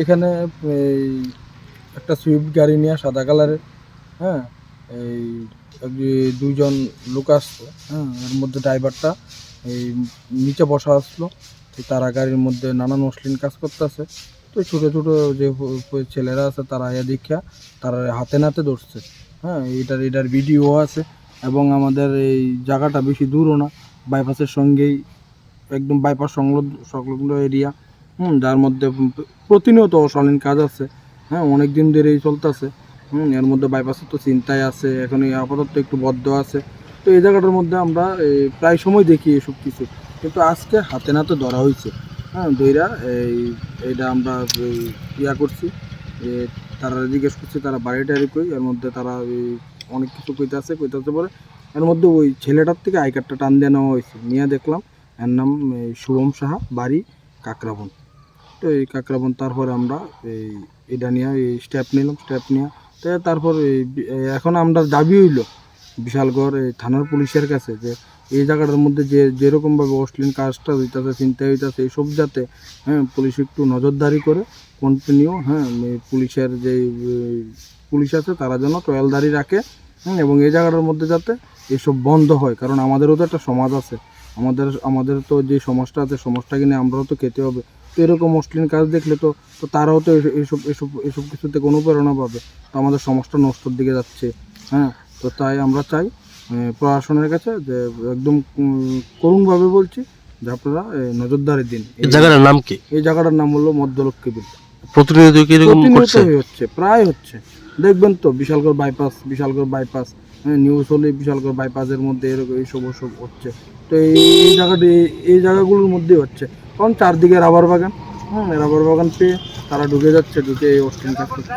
এখানে এই একটা সুইফট গাড়ি নিয়ে সাদা কালারের, হ্যাঁ, এই দুইজন লোক আসতো, হ্যাঁ, এর মধ্যে ড্রাইভারটা এই নিচে বসা আসলো। তো তারা গাড়ির মধ্যে নানান অশ্লীল কাজ করতেছে। তো ছোটো ছোটো যে ছেলেরা আছে তারা এ দীক্ষা তারা হাতে নাতে ধরছে, হ্যাঁ, এটার ভিডিও আছে। এবং আমাদের এই জায়গাটা বেশি দূরও না, বাইপাসের সঙ্গেই, একদম বাইপাস সংলগ্ন এরিয়া, যার মধ্যে প্রতিনিয়ত অশালীন কাজ আছে, হ্যাঁ, অনেক দিন ধরেই চলতেছে। এর মধ্যে বাইপাসের তো চিন্তায় আছে, এখন এই আপাতত একটু বদ্ধ আছে। তো এই জায়গাটার মধ্যে আমরা প্রায় সময় দেখি এসব কিছু, কিন্তু আজকে হাতে নাতে ধরা হয়েছে, হ্যাঁ, দইরা এইটা আমরা ইয়া করছি। তারা জিজ্ঞেস করছে তারা বাড়িটা কই, এর মধ্যে তারা অনেক কিছু কইতে পরে এর মধ্যে ওই ছেলেটার থেকে আই কার্ডটা টান দিয়ে নেওয়া হয়েছে, নিয়ে দেখলাম এর নাম শুভম সাহা, বাড়ি কাকরাবন। তো এই কাকরাবন তারপরে আমরা এটা নিয়ে স্টেপ নিয়ে তো তারপর এখন আমরা দাবি হইল বিশালগড় থানার পুলিশের কাছে যে এই জায়গাটার মধ্যে যেরকমভাবে অশ্লীল কাজটা হইতেছে, চিন্তা হইতেছে, এইসব যাতে, হ্যাঁ, পুলিশ একটু নজরদারি করে কন্টিনিউ, হ্যাঁ, পুলিশের যে পুলিশ আছে তারা যেন টয়ালদারি রাখে, এবং এই জায়গাটার মধ্যে যাতে এসব বন্ধ হয়। কারণ আমাদেরও তো একটা সমাজ আছে, আমাদের তো যে সমাজটা আছে, সমাজটাকে নিয়ে আমরাও তো খেতে হবে। তো এরকম অশ্লীল কাজ দেখলে তো তো তারাও তো এসব কিছুতে কোনো প্রেরণা পাবে। তো আমাদের সমাজটা নষ্টর দিকে যাচ্ছে, হ্যাঁ। তো তাই আমরা চাই প্রশাসনের কাছে যে একদম করুণভাবে বলছি যে আপনারা নজরদারি দিন। এই জায়গাটার নাম কি? এই জায়গাটার নাম হলো মধ্যলক্ষ্মী বিল। প্রতিনিয়ত কি এরকম করছে? হচ্ছে, প্রায় হচ্ছে, দেখবেন তো বিশালগড় বাইপাস, হ্যাঁ, নিউজ হলে বিশালগড় বাইপাসের মধ্যে এরকম এইসব হচ্ছে। তো এই জায়গাগুলোর মধ্যেই হচ্ছে, কারণ চারদিকে রাবার বাগান, রাবার বাগান পেয়ে তারা ঢুকে যাচ্ছে, ঢুকে এই অশ্লীল কাজ করছে।